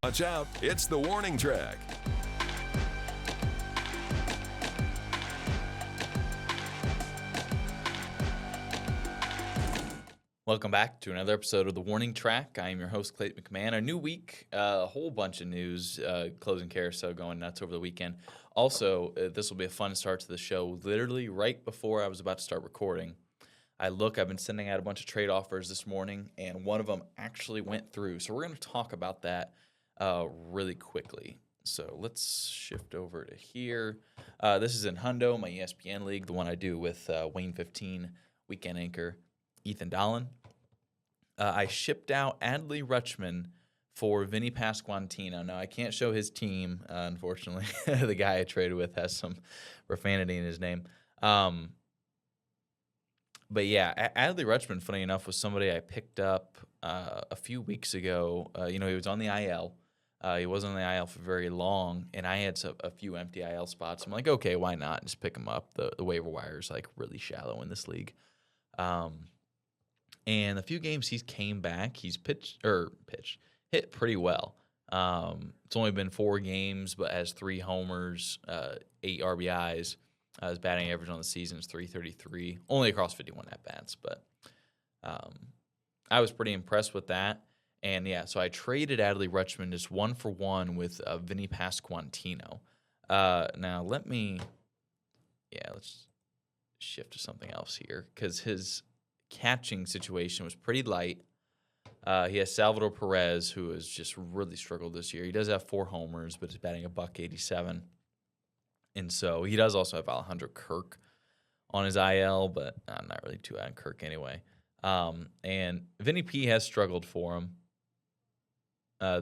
Watch out, it's the warning track. Welcome back to another episode of The Warning Track. I am your host, Clayton McMahon. A new week, a whole bunch of news, closing carousel going nuts over the weekend. Also, this will be a fun start to the show. Literally right before I was about to start recording, I've been sending out a bunch of trade offers this morning, and one of them actually went through. So we're going to talk about that really quickly. So let's shift over to here. This is in Hundo, my ESPN league, the one I do with Wayne 15 weekend anchor Ethan Dolan. I shipped out Adley Rutschman for Vinny Pasquantino. Now, I can't show his team, unfortunately. The guy I traded with has some profanity in his name. But yeah, Adley Rutschman, funny enough, was somebody I picked up a few weeks ago. He was on the IL. He wasn't on the IL for very long, and I had a few empty IL spots. I'm like, okay, why not? Just pick him up. The waiver wire is like really shallow in this league. And a few games he's came back, he's hit pretty well. It's only been 4 games, but has 3 homers, 8 RBIs. His batting average on the season is .333, only across 51 at-bats. But I was pretty impressed with that. And, yeah, so I traded Adley Rutschman just 1-for-1 with Vinny Pasquantino. Now, let's shift to something else here because his catching situation was pretty light. He has Salvador Perez, who has just really struggled this year. He does have 4 homers, but he's batting $187. And so he does also have Alejandro Kirk on his IL, but I'm not really too high on Kirk anyway. And Vinny P has struggled for him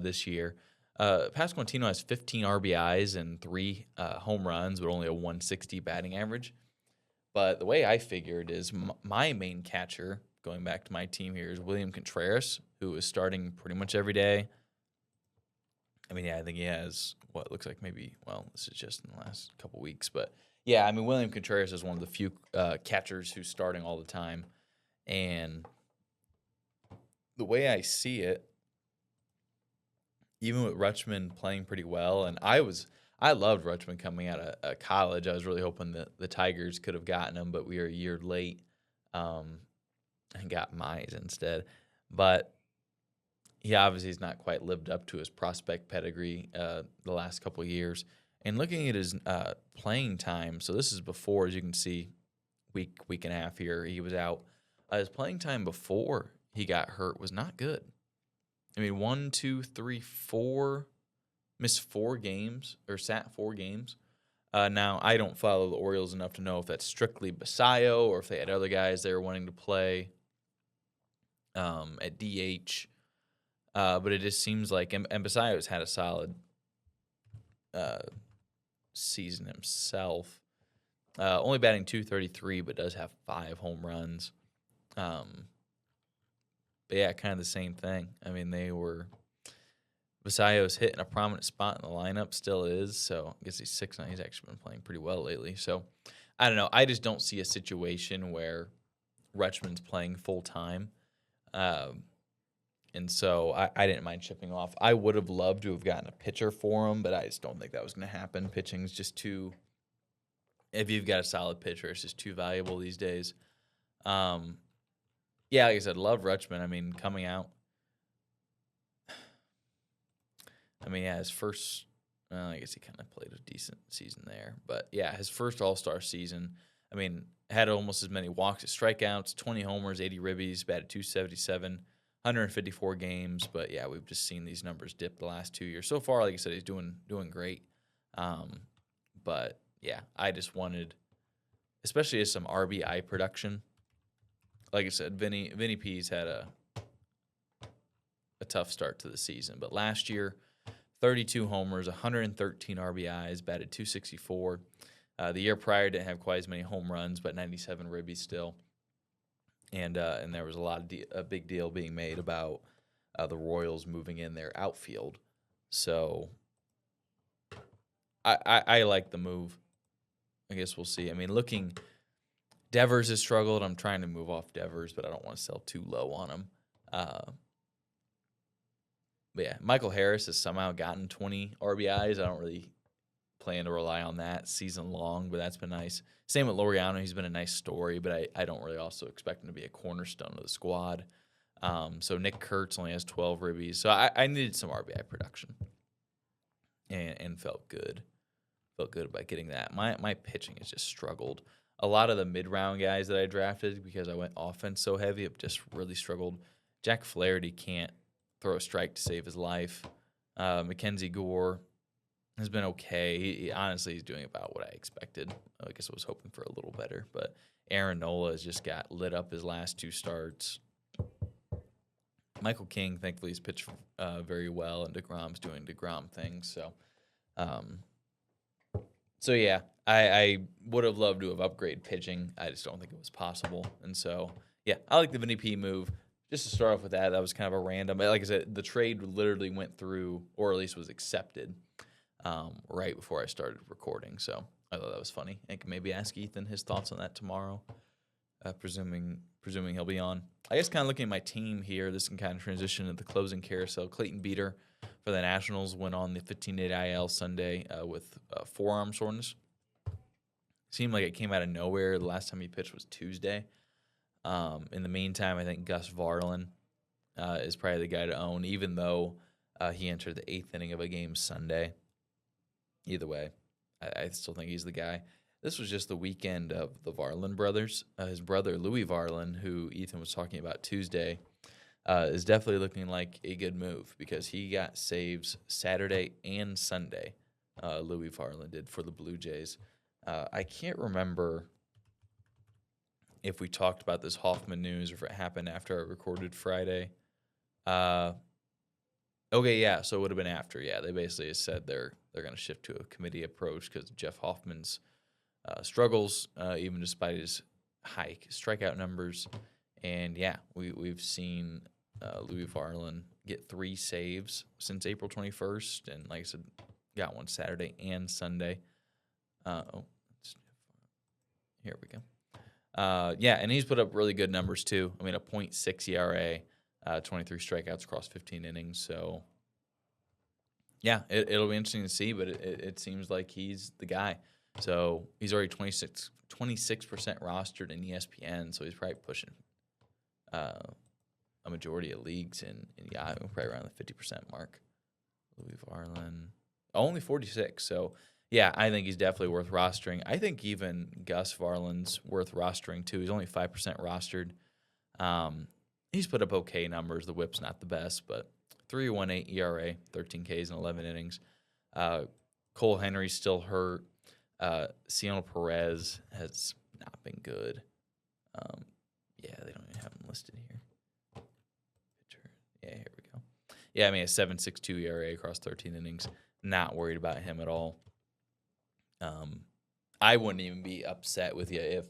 this year. Pasquantino has 15 RBIs and 3 home runs, but only a .160 batting average. But the way I figured is my main catcher, going back to my team here, is William Contreras, who is starting pretty much every day. I mean, yeah, I think he has what looks like this is just in the last couple weeks. But, yeah, I mean, William Contreras is one of the few catchers who's starting all the time. And the way I see it, even with Rutschman playing pretty well, and I loved Rutschman coming out of college. I was really hoping that the Tigers could have gotten him, but we were a year late and got Mize instead. But he obviously has not quite lived up to his prospect pedigree the last couple of years. And looking at his playing time, so this is before, as you can see, week and a half here, he was out. His playing time before he got hurt was not good. I mean, 1, 2, 3, 4... missed 4 games or sat 4 games. Now, I don't follow the Orioles enough to know if that's strictly Basayo or if they had other guys they were wanting to play at DH. But it just seems like, and Basayo's had a solid season himself. Only batting .233, but does have 5 home runs. But yeah, kind of the same thing. I mean, Basayo's hitting a prominent spot in the lineup, still is. So I guess he's 6'9". He's actually been playing pretty well lately. So I don't know. I just don't see a situation where Rutschman's playing full time. And so I didn't mind shipping off. I would have loved to have gotten a pitcher for him, but I just don't think that was going to happen. Pitching's just too – if you've got a solid pitcher, it's just too valuable these days. Yeah, like I said, love Rutschman. I mean, coming out – I mean, yeah, his first I guess he kind of played a decent season there. But, yeah, his first All-Star season, I mean, had almost as many walks as strikeouts, 20 homers, 80 ribbies, batted .277, 154 games. But, yeah, we've just seen these numbers dip the last 2 years. So far, like I said, he's doing great. But, yeah, I just wanted, especially as some RBI production. Like I said, Vinny P's had a tough start to the season. But last year, 32 homers, 113 RBIs, batted .264. The year prior didn't have quite as many home runs, but 97 ribbies still. And there was a big deal being made about the Royals moving in their outfield. So I like the move. I guess we'll see. I mean, Devers has struggled. I'm trying to move off Devers, but I don't want to sell too low on him. But yeah, Michael Harris has somehow gotten 20 RBIs. I don't really plan to rely on that season long, but that's been nice. Same with Laureano. He's been a nice story, but I don't really also expect him to be a cornerstone of the squad. So Nick Kurtz only has 12 ribbies. So I needed some RBI production and felt good. Felt good about getting that. My pitching has just struggled. A lot of the mid-round guys that I drafted, because I went offense so heavy, have just really struggled. Jack Flaherty can't throw a strike to save his life. Mackenzie Gore has been okay. He honestly, he's doing about what I expected. I guess I was hoping for a little better. But Aaron Nola has just got lit up his last 2 starts. Michael King, thankfully, has pitched very well, and DeGrom's doing DeGrom things. So yeah, I would have loved to have upgraded pitching. I just don't think it was possible. And so, yeah, I like the Vinny P move. Just to start off with that was kind of a random. Like I said, the trade literally went through, or at least was accepted, right before I started recording. So I thought that was funny. I can maybe ask Ethan his thoughts on that tomorrow, presuming he'll be on. I guess kind of looking at my team here, this can kind of transition to the closing carousel. Clayton Beater for the Nationals went on the 15-day IL Sunday with forearm soreness. Seemed like it came out of nowhere. The last time he pitched was Tuesday. In the meantime, I think Gus Varlin is probably the guy to own, even though he entered the 8th inning of a game Sunday. Either way, I still think he's the guy. This was just the weekend of the Varlin brothers. His brother, Louis Varlin, who Ethan was talking about Tuesday, is definitely looking like a good move because he got saves Saturday and Sunday. Louis Varlin did for the Blue Jays. I can't remember if we talked about this Hoffman news or if it happened after I recorded Friday. Okay, yeah, so it would have been after. Yeah, they basically said they're going to shift to a committee approach because Jeff Hoffman's struggles, even despite his high strikeout numbers. And yeah, we've seen Louis Varlin get 3 saves since April 21st, and like I said, got one Saturday and Sunday. Here we go. Yeah, and he's put up really good numbers too. I mean, a .6 ERA, 23 strikeouts across 15 innings. So yeah, it'll be interesting to see, but it seems like he's the guy. So he's already 26% rostered in ESPN, so he's probably pushing a majority of leagues in Yahoo, probably around the 50% mark. Louis Varlin, only 46. So yeah, I think he's definitely worth rostering. I think even Gus Varlin's worth rostering too. He's only 5% rostered. He's put up okay numbers. The whip's not the best, but 3.18 ERA, 13 Ks in 11 innings. Cole Henry's still hurt. Ciano Perez has not been good. Yeah, they don't even have him listed here. Pitcher. Yeah, here we go. Yeah, I mean, a 7.62 ERA across 13 innings. Not worried about him at all. I wouldn't even be upset with you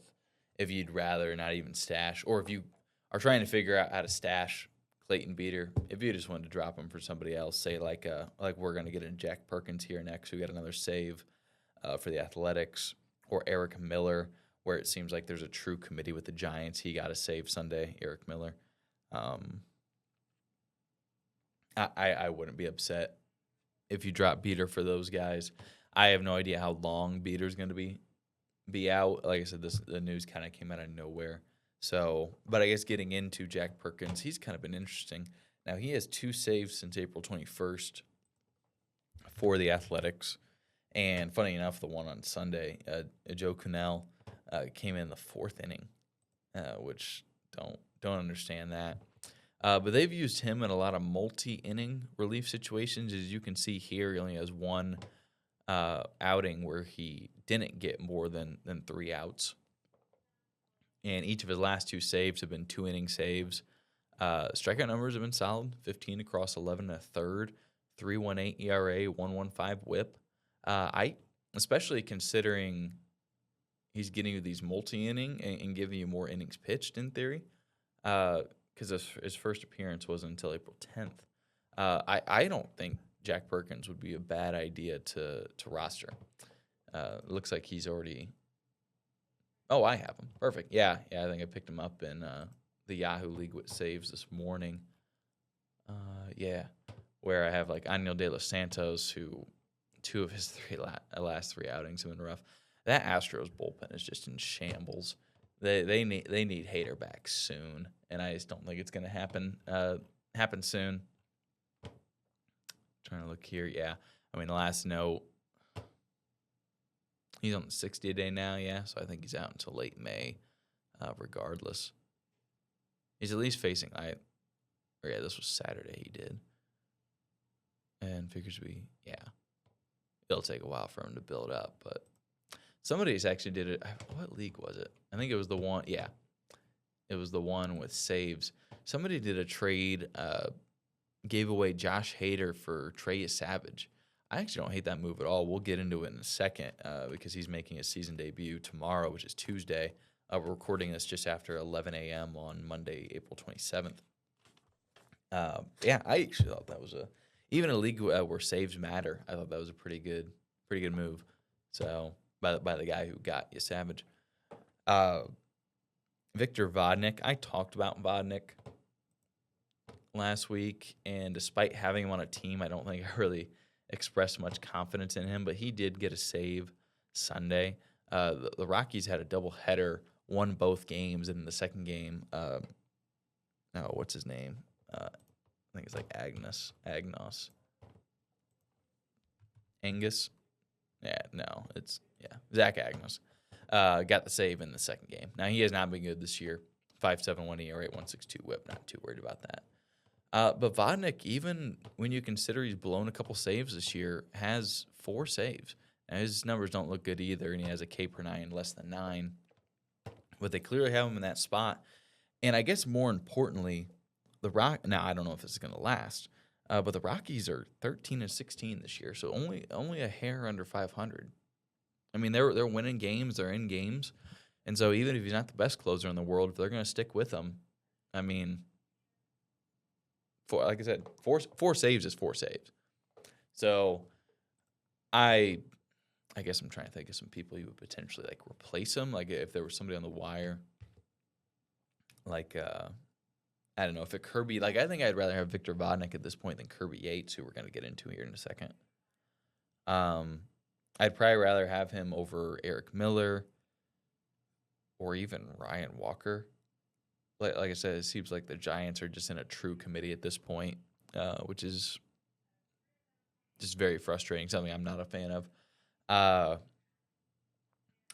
if you'd rather not even stash, or if you are trying to figure out how to stash Clayton Beater. If you just wanted to drop him for somebody else, say like we're going to get in Jack Perkins here next, we got another save for the Athletics, or Eric Miller, where it seems like there's a true committee with the Giants. He got a save Sunday, Eric Miller. I wouldn't be upset if you drop Beater for those guys. I have no idea how long Beater's going to be out. Like I said, the news kind of came out of nowhere. So, but I guess getting into Jack Perkins, he's kind of been interesting. Now, he has 2 saves since April 21st for the Athletics. And funny enough, the one on Sunday, Joe Cunell came in the 4th inning, which don't understand that. But they've used him in a lot of multi-inning relief situations. As you can see here, he only has 1 outing where he didn't get more than 3 outs. And each of his last 2 saves have been 2-inning saves. Strikeout numbers have been solid, 15 across 11 1/3, 3.18 ERA, 1.15 WHIP. I especially considering he's getting you these multi-inning and giving you more innings pitched in theory, because his first appearance wasn't until April 10th. I don't think Jack Perkins would be a bad idea to roster. It looks like he's already. Oh, I have him. Perfect. Yeah. I think I picked him up in the Yahoo League with saves this morning. Yeah. where I have like Aniel De Los Santos, who 2 of his last 3 outings have been rough. That Astros bullpen is just in shambles. They need Hader back soon, and I just don't think it's going to happen soon. Trying to look here, yeah. I mean, the last note, he's on the 60-a-day now, yeah. So I think he's out until late May, regardless. He's at least facing this was Saturday he did. And it'll take a while for him to build up. But somebody's actually did it. What league was it? I think it was the one. Yeah, it was the one with saves. Somebody did a trade, gave away Josh Hader for Trey Savage. I actually don't hate that move at all. We'll get into it in a second because he's making his season debut tomorrow, which is Tuesday. We're recording this just after 11 a.m. on Monday, April 27th. I actually thought that was even a league where saves matter. I thought that was a pretty good move. So by the guy who got you Savage, Victor Vodnik. I talked about Vodnik last week, and despite having him on a team, I don't think I really expressed much confidence in him. But he did get a save Sunday. The Rockies had a doubleheader, won both games, and in the second game, what's his name? I think it's like Agnos. Angus? Zach Agnos. Got the save in the second game. Now, he has not been good this year. 5.71 ERA, 1.62 whip. Not too worried about that. But Vodnik, even when you consider he's blown a couple saves this year, has 4 saves. Now, his numbers don't look good either, and he has a K per 9 less than 9. But they clearly have him in that spot. And I guess more importantly, now I don't know if this is going to last, but the Rockies are 13-16 this year, so only a hair under 500. I mean, they're winning games, they're in games, and so even if he's not the best closer in the world, if they're going to stick with him, I mean, like I said, four saves is 4 saves. So I guess I'm trying to think of some people who would potentially like replace him, like if there was somebody on the wire, like I don't know if Kirby. Like I think I'd rather have Victor Vodnik at this point than Kirby Yates, who we're going to get into here in a second. I'd probably rather have him over Eric Miller or even Ryan Walker. Like I said, it seems like the Giants are just in a true committee at this point, which is just very frustrating, something I'm not a fan of.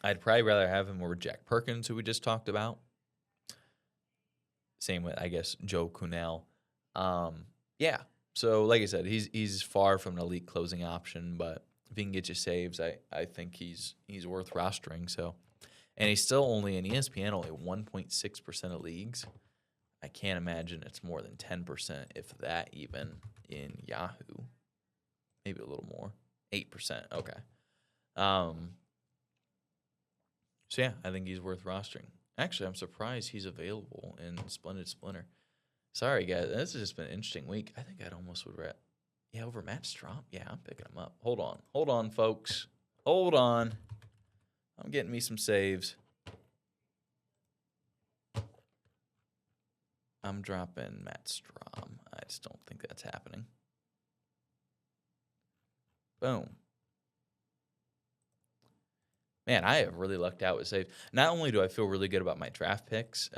I'd probably rather have him over Jack Perkins, who we just talked about. Same with, I guess, Joe Kunal. So like I said, he's far from an elite closing option, but if he can get you saves, I think he's worth rostering. So, and he's still only in ESPN, only 1.6% of leagues. I can't imagine it's more than 10%, if that even, in Yahoo. Maybe a little more. 8%. Okay. So yeah, I think he's worth rostering. Actually, I'm surprised he's available in Splendid Splinter. Sorry, guys. This has just been an interesting week. I think I'd almost would over Matt Strom. Yeah, I'm picking him up. Hold on, folks. Hold on. I'm getting me some saves. I'm dropping Matt Strom. I just don't think that's happening. Boom. Man, I have really lucked out with saves. Not only do I feel really good about my draft picks,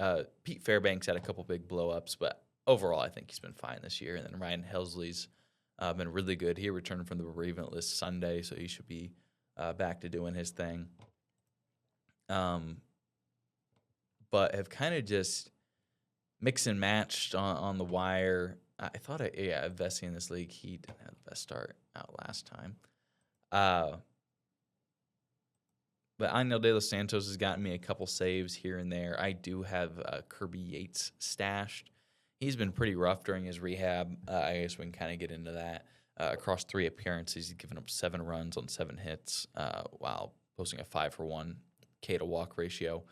Pete Fairbanks had a couple big blow-ups, but overall I think he's been fine this year. And then Ryan Helsley's been really good. He returned from the bereavement list Sunday, so he should be back to doing his thing. But have kind of just mix and matched on the wire. I thought, Vesey in this league, he didn't have the best start out last time. But Aniel De Los Santos has gotten me a couple saves here and there. I do have Kirby Yates stashed. He's been pretty rough during his rehab. I guess we can kind of get into that. Across 3 appearances, he's given up 7 runs on 7 hits while posting a 5-for-1 K to walk ratio.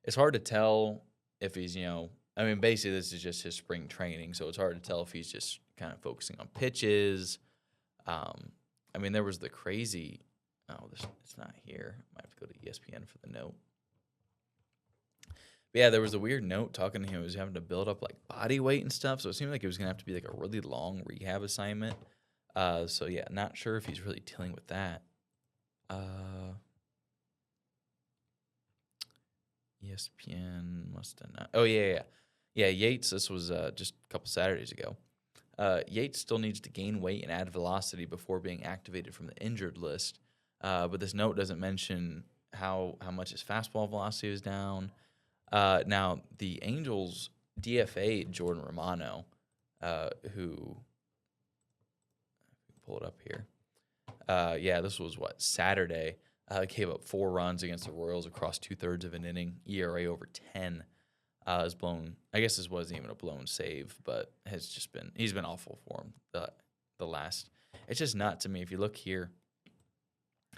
It's hard to tell if he's, basically this is just his spring training, so it's hard to tell if he's just kind of focusing on pitches. There was the crazy... Oh, it's not here. Might have to go to ESPN for the note. But yeah, there was a weird note talking to him. He was having to build up like body weight and stuff. So it seemed like it was gonna have to be like a really long rehab assignment. So yeah, not sure if he's really dealing with that. Uh, ESPN must have not. Oh yeah. Yates. This was just a couple Saturdays ago. Yates still needs to gain weight and add velocity before being activated from the injured list. But this note doesn't mention how much his fastball velocity is down. Now the Angels DFA'd Jordan Romano, who pull it up here. Yeah, this was what Saturday. Gave up 4 runs against the Royals across 2/3 of an inning. ERA over 10. Is blown. I guess this wasn't even a blown save, but he's been awful for him the last. It's just nuts to me. If you look here,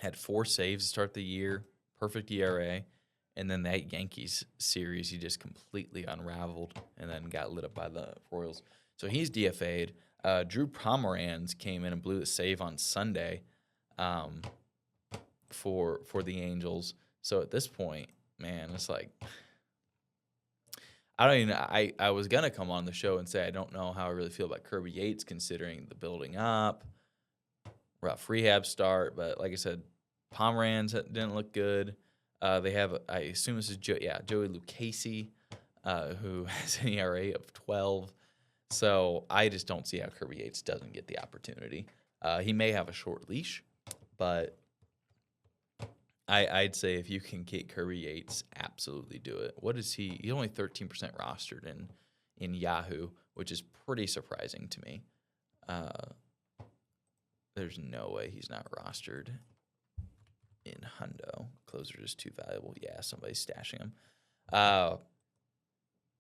had 4 saves to start the year, perfect ERA, and then that Yankees series he just completely unraveled and then got lit up by the Royals. So he's DFA'd. Drew Pomeranz came in and blew the save on Sunday, for the Angels. So at this point, man, it's like. I was gonna come on the show and say I don't know how I really feel about Kirby Yates considering the building up, rough rehab start, but like I said, Pomeranz didn't look good. They have I assume this is Joey Lucchesi, who has an ERA of 12. So I just don't see how Kirby Yates doesn't get the opportunity. He may have a short leash, but I'd say if you can get Kirby Yates, absolutely do it. What is he? He's only 13% rostered in Yahoo, which is pretty surprising to me. There's no way he's not rostered in Hundo. Closer is too valuable. Yeah, somebody's stashing him.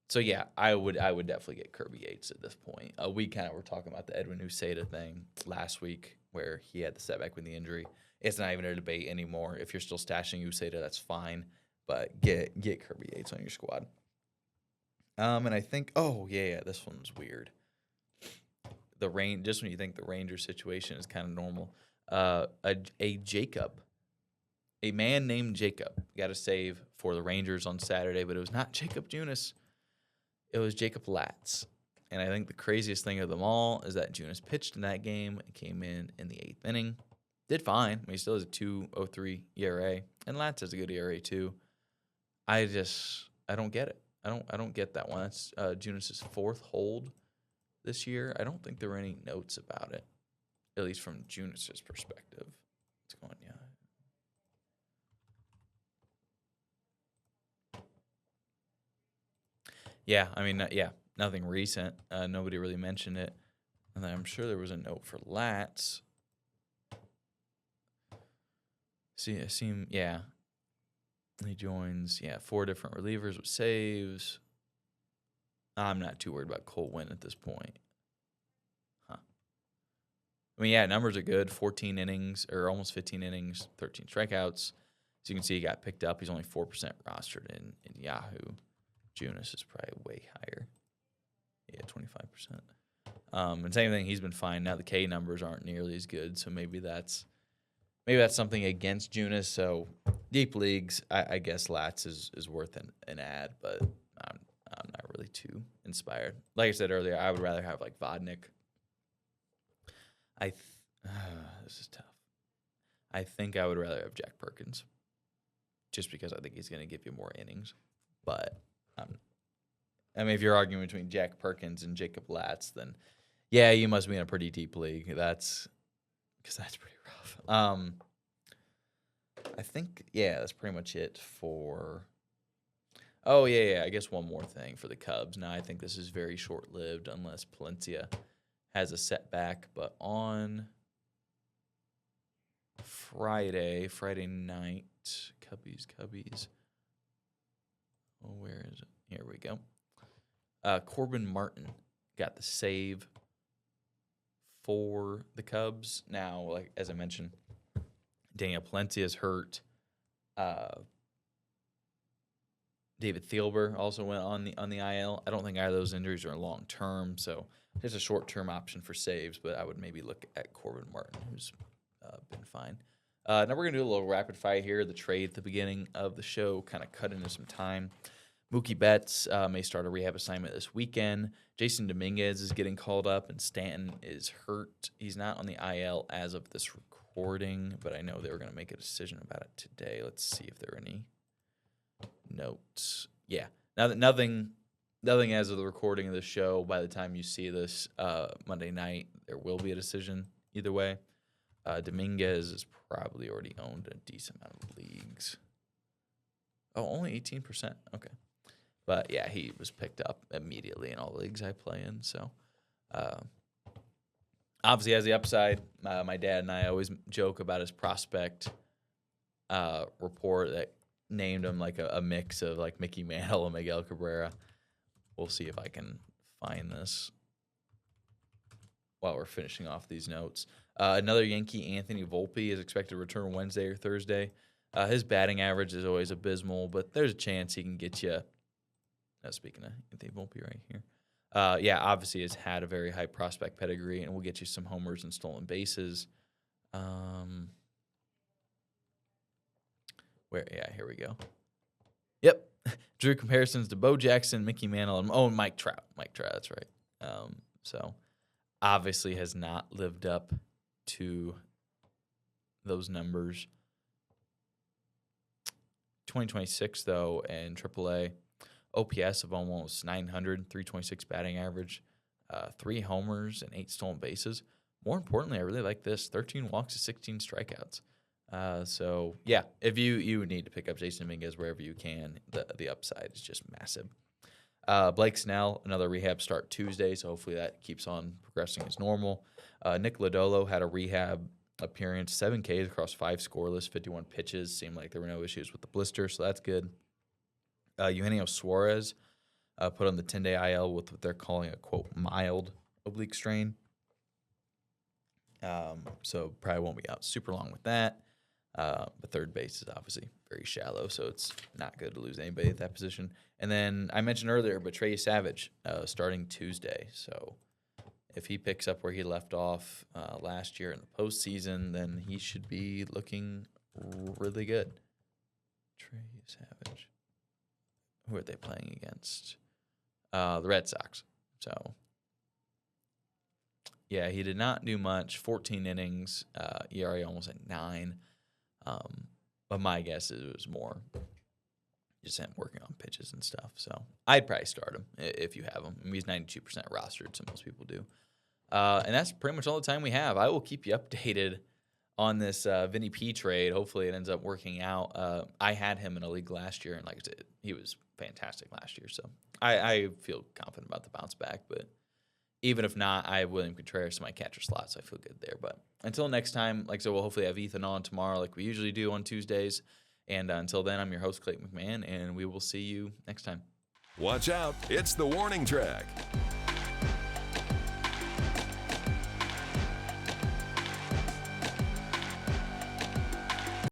So yeah, I would definitely get Kirby Yates at this point. We kind of were talking about the Edwin Uceta thing last week, where he had the setback with the injury. It's not even a debate anymore. If you're still stashing Uceta, that's fine, but get Kirby Yates on your squad. And I think, this one's weird. Just when you think the Rangers situation is kind of normal, a man named Jacob got a save for the Rangers on Saturday, but it was not Jacob Junis. It was Jacob Latz. And I think the craziest thing of them all is that Junis pitched in that game and came in the 8th inning. Did fine. I mean, he still has a 2.03 ERA, and Latz has a good ERA too. I don't get it. I don't get that one. That's Junis's 4th hold this year. I don't think there were any notes about it, at least from Junis's perspective. It's going, yeah. I mean, nothing recent. Nobody really mentioned it, and I'm sure there was a note for Latz. He joins, 4 different relievers with saves. I'm not too worried about Cole Winn at this point. I mean, numbers are good. 14 innings, or almost 15 innings, 13 strikeouts. As you can see, he got picked up. He's only 4% rostered in Yahoo. Junis is probably way higher. 25%. And same thing, he's been fine. Now the K numbers aren't nearly as good, so maybe that's something against Junis. So deep leagues, I guess Latz is worth an ad, but I'm not really too inspired. Like I said earlier, I would rather have like Vodnik. This is tough. I think I would rather have Jack Perkins, just because I think he's going to give you more innings. But if you're arguing between Jack Perkins and Jacob Latz, then you must be in a pretty deep league. That's pretty rough. I think that's pretty much it for. Oh I guess one more thing for the Cubs. Now I think this is very short-lived unless Palencia has a setback. But on Friday night, Cubbies. Oh, where is it? Here we go. Corbin Martin got the save for the Cubs. Now, like as I mentioned, Daniel Palencia is hurt. David Thielber also went on the IL. I don't think either of those injuries are long term, so there's a short term option for saves. But I would maybe look at Corbin Martin, who's been fine. Now we're gonna do a little rapid fire here. The trade at the beginning of the show kind of cut into some time. Mookie Betts may start a rehab assignment this weekend. Jason Dominguez is getting called up, and Stanton is hurt. He's not on the IL as of this recording, but I know they were going to make a decision about it today. Let's see if there are any notes. Yeah, nothing as of the recording of the show. By the time you see this Monday night, there will be a decision either way. Dominguez is probably already owned in a decent amount of leagues. Oh, only 18%. Okay. But, yeah, he was picked up immediately in all the leagues I play in. So, obviously has the upside. My dad and I always joke about his prospect report that named him like a mix of like Mickey Mantle and Miguel Cabrera. We'll see if I can find this while we're finishing off these notes. Another Yankee, Anthony Volpe, is expected to return Wednesday or Thursday. His batting average is always abysmal, but there's a chance he can get you. Speaking of Anthony Volpe right here. Obviously has had a very high prospect pedigree and will get you some homers and stolen bases. Here we go. Yep. Drew comparisons to Bo Jackson, Mickey Mantle, and Mike Trout. Mike Trout, that's right. So obviously has not lived up to those numbers. 2026, though, in AAA, OPS of almost 900, 326 batting average, 3 homers and 8 stolen bases. More importantly, I really like this, 13 walks to 16 strikeouts. If you need to pick up Jason Dominguez wherever you can, the upside is just massive. Blake Snell, another rehab start Tuesday, so hopefully that keeps on progressing as normal. Nick Lodolo had a rehab appearance, 7 Ks across 5 scoreless, 51 pitches. Seemed like there were no issues with the blister, so that's good. Eugenio Suarez put on the 10-day IL with what they're calling a, quote, mild oblique strain. So probably won't be out super long with that. But third base is obviously very shallow, so it's not good to lose anybody at that position. And then I mentioned earlier, but Trey Savage starting Tuesday. So if he picks up where he left off last year in the postseason, then he should be looking really good. Trey Savage. Who are they playing against? The Red Sox. So, yeah, he did not do much. 14 innings, ERA almost at 9. But my guess is it was more just him working on pitches and stuff. So I'd probably start him if you have him. I mean, he's 92% rostered, so most people do. And that's pretty much all the time we have. I will keep you updated on this Vinny P trade. Hopefully it ends up working out. I had him in a league last year, and like I said, he was fantastic last year. So I feel confident about the bounce back. But even if not, I have William Contreras in my catcher slot, so I feel good there. But until next time, like I said, we'll hopefully have Ethan on tomorrow like we usually do on Tuesdays. And until then, I'm your host, Clayton McMahon, and we will see you next time. Watch out, it's the warning track.